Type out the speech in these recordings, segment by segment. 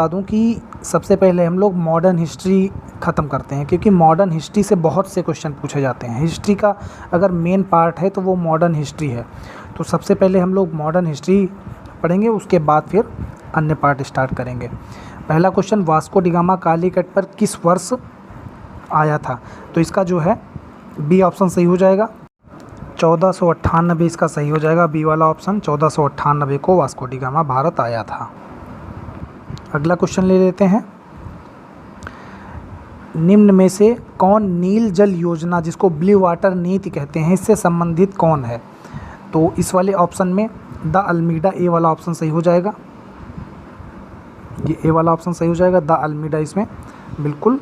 बता दूं कि सबसे पहले हम लोग मॉडर्न हिस्ट्री ख़त्म करते हैं, क्योंकि मॉडर्न हिस्ट्री से बहुत से क्वेश्चन पूछे जाते हैं। हिस्ट्री का अगर मेन पार्ट है तो वो मॉडर्न हिस्ट्री है। तो सबसे पहले हम लोग मॉडर्न हिस्ट्री पढ़ेंगे, उसके बाद फिर अन्य पार्ट स्टार्ट करेंगे। पहला question, Vasco D gamma Calicut पर किस वर्ष आया था? तो इसका जो है बी ऑप्शन सही हो जाएगा, 1498 इसका सही हो जाएगा। बी वाला ऑप्शन 1498 को वास्को डी गामा भारत आया था। अगला क्वेश्चन ले लेते हैं, निम्न में से कौन नील जल योजना, जिसको ब्लू वाटर नीति कहते हैं, इससे संबंधित कौन है? तो इस वाले ऑप्शन में द अल्मीडा, ए वाला ऑप्शन सही हो जाएगा। ये ए वाला ऑप्शन सही हो जाएगा, द अल्मीडा इसमें बिल्कुल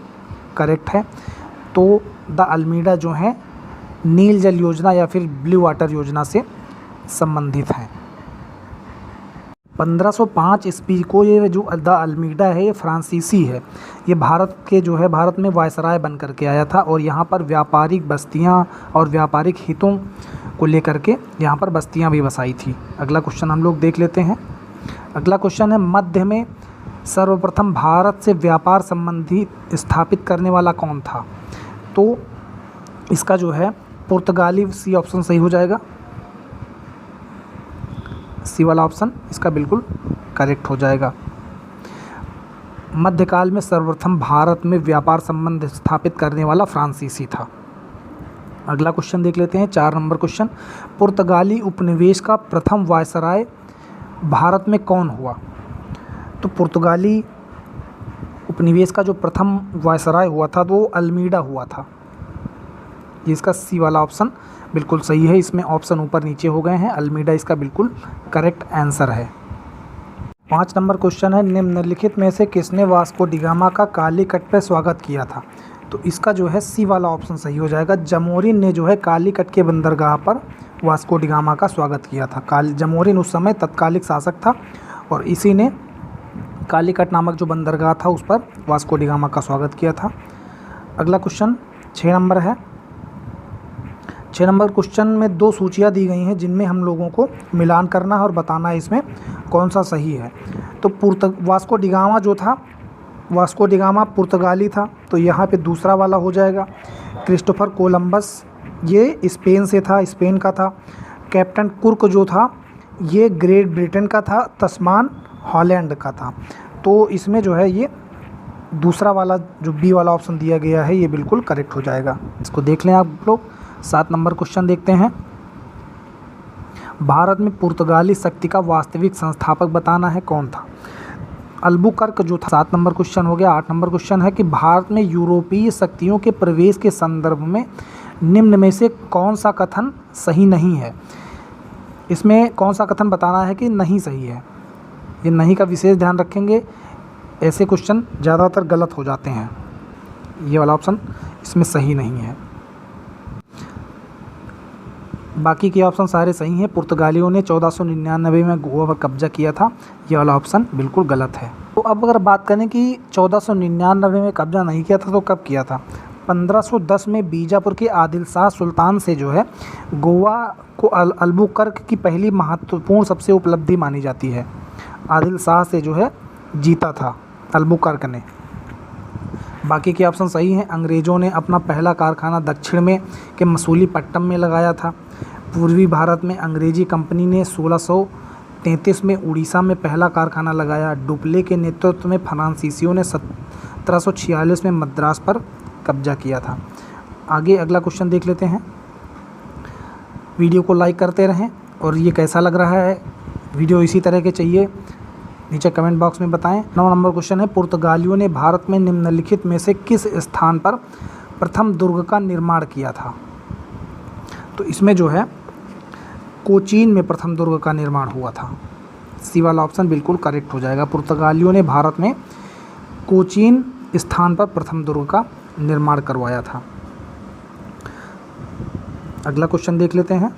करेक्ट है। तो द अल्मीडा जो है नील जल योजना या फिर ब्लू वाटर योजना से संबंधित हैं। 1505 ईस्वी को ये जो द अल्मीडा है ये फ्रांसीसी है। ये भारत के जो है भारत में वायसराय बन करके आया था और यहाँ पर व्यापारिक बस्तियाँ और व्यापारिक हितों को लेकर के यहाँ पर बस्तियाँ भी बसाई थी। अगला क्वेश्चन हम लोग देख लेते हैं। अगला क्वेश्चन है, मध्य में सर्वप्रथम भारत से व्यापार संबंधी स्थापित करने वाला कौन था? तो इसका जो है पुर्तगाली, सी ऑप्शन सही हो जाएगा। सी वाला ऑप्शन इसका बिल्कुल करेक्ट हो जाएगा। मध्यकाल में सर्वप्रथम भारत में व्यापार संबंध स्थापित करने वाला फ्रांसीसी था। अगला क्वेश्चन देख लेते हैं, 4 नंबर क्वेश्चन, पुर्तगाली उपनिवेश का प्रथम वायसराय भारत में कौन हुआ? तो पुर्तगाली उपनिवेश का जो प्रथम वायसराय हुआ था वो अल्मीडा हुआ था। इसका सी वाला ऑप्शन बिल्कुल सही है। इसमें ऑप्शन ऊपर नीचे हो गए हैं, अल्मीडा इसका बिल्कुल करेक्ट आंसर है। 5 नंबर क्वेश्चन है, निम्नलिखित में से किसने वास्को डी गामा का कालीकट पर स्वागत किया था? तो इसका जो है सी वाला ऑप्शन सही हो जाएगा। जमोरिन ने जो है कालीकट के बंदरगाह पर वास्को डी गामा का स्वागत किया था। जमोरिन उस समय तत्कालिक शासक था और इसी ने कालीकट नामक जो बंदरगाह था उस पर वास्को डी गामा का स्वागत किया था। अगला क्वेश्चन 6 नंबर है। 6 नंबर क्वेश्चन में 2 सूचियाँ दी गई हैं जिनमें हम लोगों को मिलान करना है और बताना है इसमें कौन सा सही है। तो वास्को डी गामा जो था, वास्को डी गामा पुर्तगाली था, तो यहाँ पे दूसरा वाला हो जाएगा। क्रिस्टोफर कोलंबस ये स्पेन से था, स्पेन का था। कैप्टन कुर्क जो था ये ग्रेट ब्रिटेन का था, तस्मान हॉलैंड का था। तो इसमें जो है ये दूसरा वाला जो बी वाला ऑप्शन दिया गया है ये बिल्कुल करेक्ट हो जाएगा। इसको देख लें आप लोग। 7 नंबर क्वेश्चन देखते हैं, भारत में पुर्तगाली शक्ति का वास्तविक संस्थापक बताना है कौन था? अल्बुकर्क जो था। 7 नंबर क्वेश्चन हो गया। 8 नंबर क्वेश्चन है कि भारत में यूरोपीय शक्तियों के प्रवेश के संदर्भ में निम्न में से कौन सा कथन सही नहीं है? इसमें कौन सा कथन बताना है कि नहीं सही है? ये नहीं का विशेष ध्यान रखेंगे, ऐसे क्वेश्चन ज़्यादातर गलत हो जाते हैं। ये वाला ऑप्शन इसमें सही नहीं है, बाकी के ऑप्शन सारे सही हैं। पुर्तगालियों ने 1499 में गोवा पर कब्जा किया था, ये वाला ऑप्शन बिल्कुल गलत है। तो अब अगर बात करें कि 1499 में कब्जा नहीं किया था तो कब किया था? 1510 में बीजापुर के आदिल शाह सुल्तान से जो है गोवा को अल्बुकर्क की पहली महत्वपूर्ण सबसे उपलब्धि मानी जाती है। आदिल शाह से जो है जीता था अल्बुकर्क ने। बाकी के ऑप्शन सही हैं। अंग्रेज़ों ने अपना पहला कारखाना दक्षिण में के मसूलीपट्टनम में लगाया था। पूर्वी भारत में अंग्रेजी कंपनी ने 1633 में उड़ीसा में पहला कारखाना लगाया। डुप्ले के नेतृत्व में फ्रांसीसियों ने 1746 में मद्रास पर कब्जा किया था। आगे अगला क्वेश्चन देख लेते हैं। वीडियो को लाइक करते रहें और ये कैसा लग रहा है, वीडियो इसी तरह के चाहिए नीचे कमेंट बॉक्स में बताएं। 9 नंबर क्वेश्चन है, पुर्तगालियों ने भारत में निम्नलिखित में से किस स्थान पर प्रथम दुर्ग का निर्माण किया था? तो इसमें जो है कोचीन में प्रथम दुर्ग का निर्माण हुआ था। सी वाला ऑप्शन बिल्कुल करेक्ट हो जाएगा। पुर्तगालियों ने भारत में कोचीन स्थान पर प्रथम दुर्ग का निर्माण करवाया था। अगला क्वेश्चन देख लेते हैं,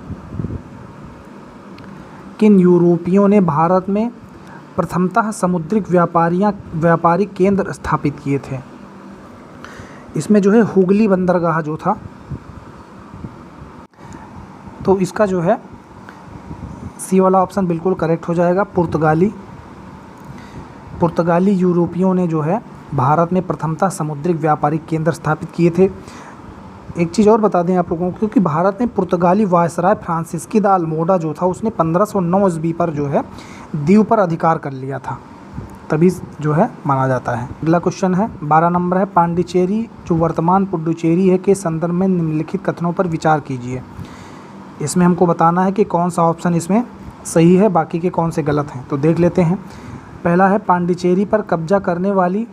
किन यूरोपियों ने भारत में प्रथमतः समुद्रिक व्यापारिक केंद्र स्थापित किए थे? इसमें जो है हुगली बंदरगाह जो था, तो इसका जो है सी वाला ऑप्शन बिल्कुल करेक्ट हो जाएगा। पुर्तगाली पुर्तगाली यूरोपियों ने जो है भारत में प्रथमतः समुद्री व्यापारिक केंद्र स्थापित किए थे। एक चीज़ और बता दें आप लोगों को, क्योंकि भारत में पुर्तगाली वायसराय फ्रांसिस्की द अल्मोडा जो था उसने 1509 ईस्वी पर जो है द्वीप पर अधिकार कर लिया था, तभी जो है माना जाता है। अगला क्वेश्चन है 12 नंबर है, पांडिचेरी जो वर्तमान पुडुचेरी है के संदर्भ में निम्नलिखित कथनों पर विचार कीजिए। इसमें हमको बताना है कि कौन सा ऑप्शन इसमें सही है, बाकी के कौन से गलत हैं। तो देख लेते हैं। पहला है, पांडिचेरी पर कब्जा करने वाली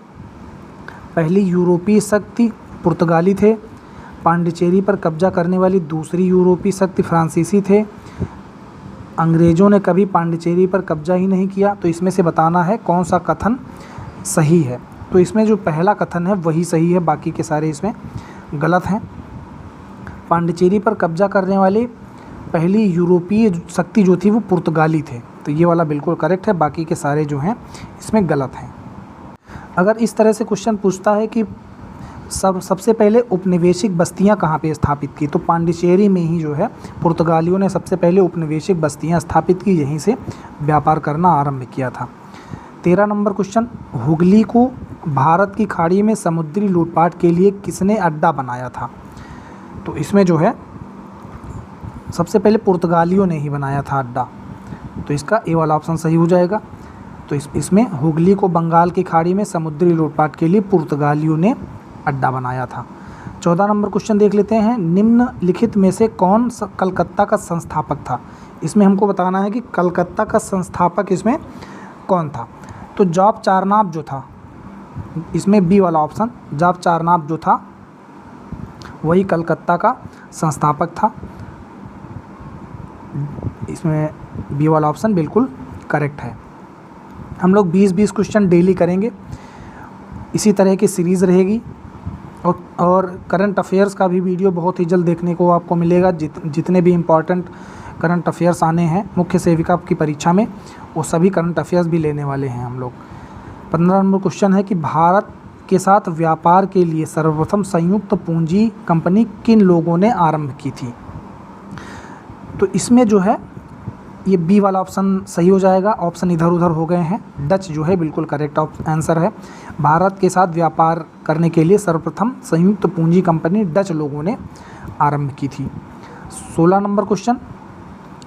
पहली यूरोपीय शक्ति पुर्तगाली थे। पांडिचेरी पर कब्जा करने वाली दूसरी यूरोपीय शक्ति फ्रांसीसी थे। अंग्रेज़ों ने कभी पांडिचेरी पर कब्जा ही नहीं किया। तो इसमें से बताना है कौन सा कथन सही है। तो इसमें जो पहला कथन है वही सही है, बाकी के सारे इसमें गलत हैं। पांडिचेरी पर कब्जा करने वाली पहली यूरोपीय शक्ति जो थी वो पुर्तगाली थे, तो ये वाला बिल्कुल करेक्ट है, बाकी के सारे जो हैं इसमें गलत हैं। अगर इस तरह से क्वेश्चन पूछता है कि सबसे पहले उपनिवेशिक बस्तियां कहाँ पे स्थापित की, तो पांडिचेरी में ही जो है पुर्तगालियों ने सबसे पहले उपनिवेशिक बस्तियां स्थापित की, यहीं से व्यापार करना आरंभ किया था। 13 नंबर क्वेश्चन, हुगली को भारत की खाड़ी में समुद्री लूटपाट के लिए किसने अड्डा बनाया था। तो इसमें जो है सबसे पहले पुर्तगालियों ने ही बनाया था अड्डा, तो इसका ए वाला ऑप्शन सही हो जाएगा। तो इसमें हुगली को बंगाल की खाड़ी में समुद्री लूटपाट के लिए पुर्तगालियों ने अड्डा बनाया था। 14 नंबर क्वेश्चन देख लेते हैं, निम्नलिखित में से कौन कलकत्ता का संस्थापक था। इसमें हमको बताना है कि कलकत्ता का संस्थापक इसमें कौन था। तो जॉब चारनॉफ जो था, इसमें बी वाला ऑप्शन, जॉब चारनॉफ जो था वही कलकत्ता का संस्थापक था। इसमें बी वाला ऑप्शन बिल्कुल करेक्ट है। हम लोग 20-20 क्वेश्चन डेली करेंगे, इसी तरह की सीरीज़ रहेगी। और करंट अफेयर्स का भी वीडियो बहुत ही जल्द देखने को आपको मिलेगा। जितने भी इम्पॉर्टेंट करंट अफेयर्स आने हैं मुख्य सेविका की परीक्षा में, वो सभी करंट अफेयर्स भी लेने वाले हैं हम लोग। 15 नंबर क्वेश्चन है कि भारत के साथ व्यापार के लिए सर्वप्रथम संयुक्त पूंजी कंपनी किन लोगों ने आरंभ की थी। तो इसमें जो है ये बी वाला ऑप्शन सही हो जाएगा, ऑप्शन इधर उधर हो गए हैं। डच जो है बिल्कुल करेक्ट आंसर है। भारत के साथ व्यापार करने के लिए सर्वप्रथम संयुक्त पूंजी कंपनी डच लोगों ने आरंभ की थी। 16 नंबर क्वेश्चन,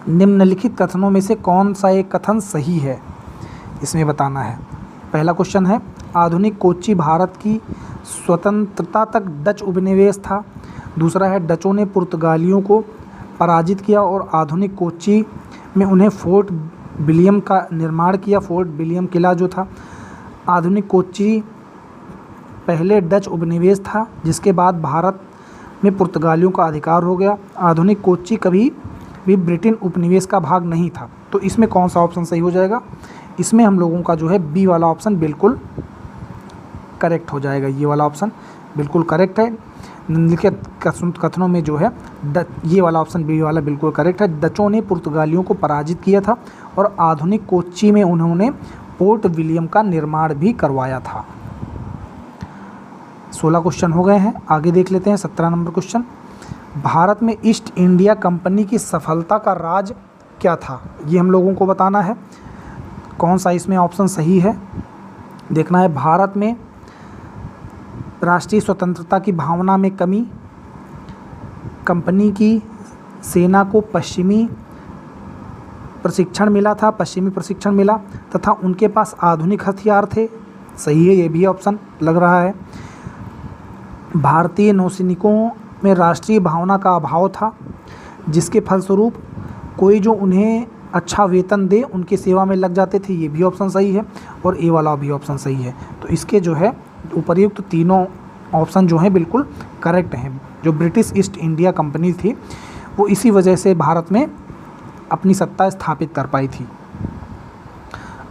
निम्नलिखित कथनों में से कौन सा एक कथन सही है, इसमें बताना है। पहला क्वेश्चन है, आधुनिक कोच्चि भारत की स्वतंत्रता तक डच उपनिवेश था। दूसरा है, डचों ने पुर्तगालियों को पराजित किया और आधुनिक कोच्चि में उन्हें फोर्ट विलियम का निर्माण किया। फोर्ट विलियम किला जो था, आधुनिक कोच्चि पहले डच उपनिवेश था जिसके बाद भारत में पुर्तगालियों का अधिकार हो गया। आधुनिक कोच्चि कभी भी ब्रिटेन उपनिवेश का भाग नहीं था। तो इसमें कौन सा ऑप्शन सही हो जाएगा। इसमें हम लोगों का जो है बी वाला ऑप्शन बिल्कुल करेक्ट हो जाएगा। ये वाला ऑप्शन बिल्कुल करेक्ट है। निम्नलिखित कथनों में जो है ये वाला ऑप्शन बी वाला बिल्कुल करेक्ट है। डचों ने पुर्तगालियों को पराजित किया था और आधुनिक कोच्चि में उन्होंने फोर्ट विलियम का निर्माण भी करवाया था। 16 क्वेश्चन हो गए हैं, आगे देख लेते हैं। 17 नंबर क्वेश्चन, भारत में ईस्ट इंडिया कंपनी की सफलता का राज क्या था। ये हम लोगों को बताना है कौन सा इसमें ऑप्शन सही है। देखना है, भारत में राष्ट्रीय स्वतंत्रता की भावना में कमी, कंपनी की सेना को पश्चिमी प्रशिक्षण मिला तथा उनके पास आधुनिक हथियार थे। सही है, ये भी ऑप्शन लग रहा है। भारतीय नौसैनिकों में राष्ट्रीय भावना का अभाव था जिसके फलस्वरूप कोई जो उन्हें अच्छा वेतन दे उनकी सेवा में लग जाते थे। ये भी ऑप्शन सही है और ए वाला भी ऑप्शन सही है। तो इसके जो है उपर्युक्त तीनों ऑप्शन जो हैं बिल्कुल करेक्ट हैं। जो ब्रिटिश ईस्ट इंडिया कंपनी थी वो इसी वजह से भारत में अपनी सत्ता स्थापित कर पाई थी।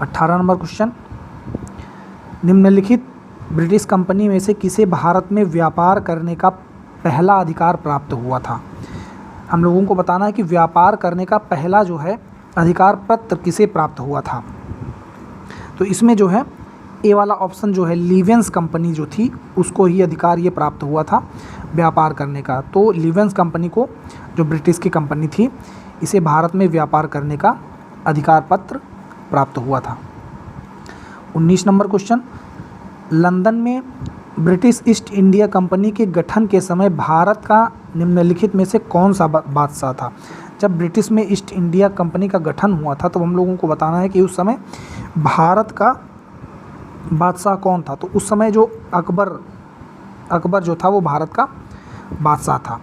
18 नंबर क्वेश्चन, निम्नलिखित ब्रिटिश कंपनी में से किसे भारत में व्यापार करने का पहला अधिकार प्राप्त हुआ था। हम लोगों को बताना है कि व्यापार करने का पहला जो है अधिकार पत्र किसे प्राप्त हुआ था। तो इसमें जो है ए वाला ऑप्शन जो है लिवेंस कंपनी जो थी उसको ही अधिकार ये प्राप्त हुआ था व्यापार करने का। तो लिवेंस कंपनी को, जो ब्रिटिश की कंपनी थी, इसे भारत में व्यापार करने का अधिकार पत्र प्राप्त हुआ था। 19 नंबर क्वेश्चन, लंदन में ब्रिटिश ईस्ट इंडिया कंपनी के गठन के समय भारत का निम्नलिखित में से कौन सा बादशाह था? जब ब्रिटिश में ईस्ट इंडिया कंपनी का गठन हुआ था तो हम लोगों को बताना है कि उस समय भारत का बादशाह कौन था। तो उस समय जो अकबर जो था वो भारत का बादशाह था।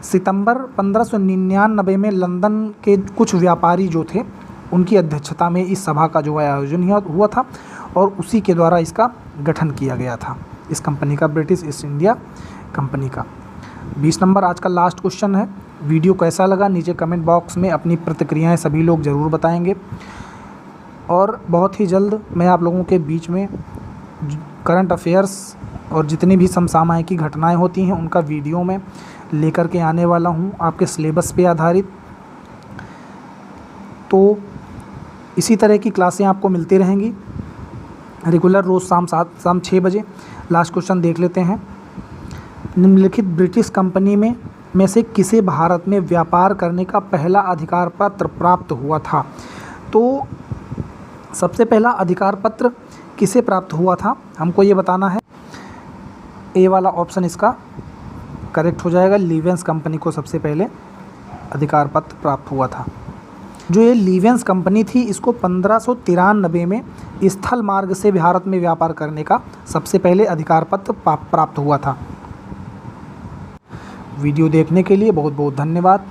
सितंबर 1599 में लंदन के कुछ व्यापारी जो थे उनकी अध्यक्षता में इस सभा का जो आयोजन हुआ था और उसी के द्वारा इसका गठन किया गया था, इस कंपनी का, ब्रिटिश ईस्ट इंडिया कंपनी का। 20 नंबर आज का लास्ट क्वेश्चन है। वीडियो कैसा लगा नीचे कमेंट बॉक्स में अपनी प्रतिक्रियाएं सभी लोग ज़रूर बताएंगे और बहुत ही जल्द मैं आप लोगों के बीच में करंट अफेयर्स और जितनी भी समसामयिक घटनाएं होती हैं उनका वीडियो में लेकर के आने वाला हूं आपके सिलेबस पे आधारित। तो इसी तरह की क्लासें आपको मिलती रहेंगी रेगुलर, रोज़ शाम 6 बजे। लास्ट क्वेश्चन देख लेते हैं। निम्नलिखित ब्रिटिश कंपनी में से किसे भारत में व्यापार करने का पहला अधिकार पत्र प्राप्त हुआ था? तो सबसे पहला अधिकार पत्र किसे प्राप्त हुआ था हमको ये बताना है। ए वाला ऑप्शन इसका करेक्ट हो जाएगा। लीवेंस कंपनी को सबसे पहले अधिकार पत्र प्राप्त हुआ था। जो ये लीवेंस कंपनी थी इसको 1593 में स्थल मार्ग से भारत में व्यापार करने का सबसे पहले अधिकार पत्र प्राप्त हुआ था। वीडियो देखने के लिए बहुत बहुत धन्यवाद।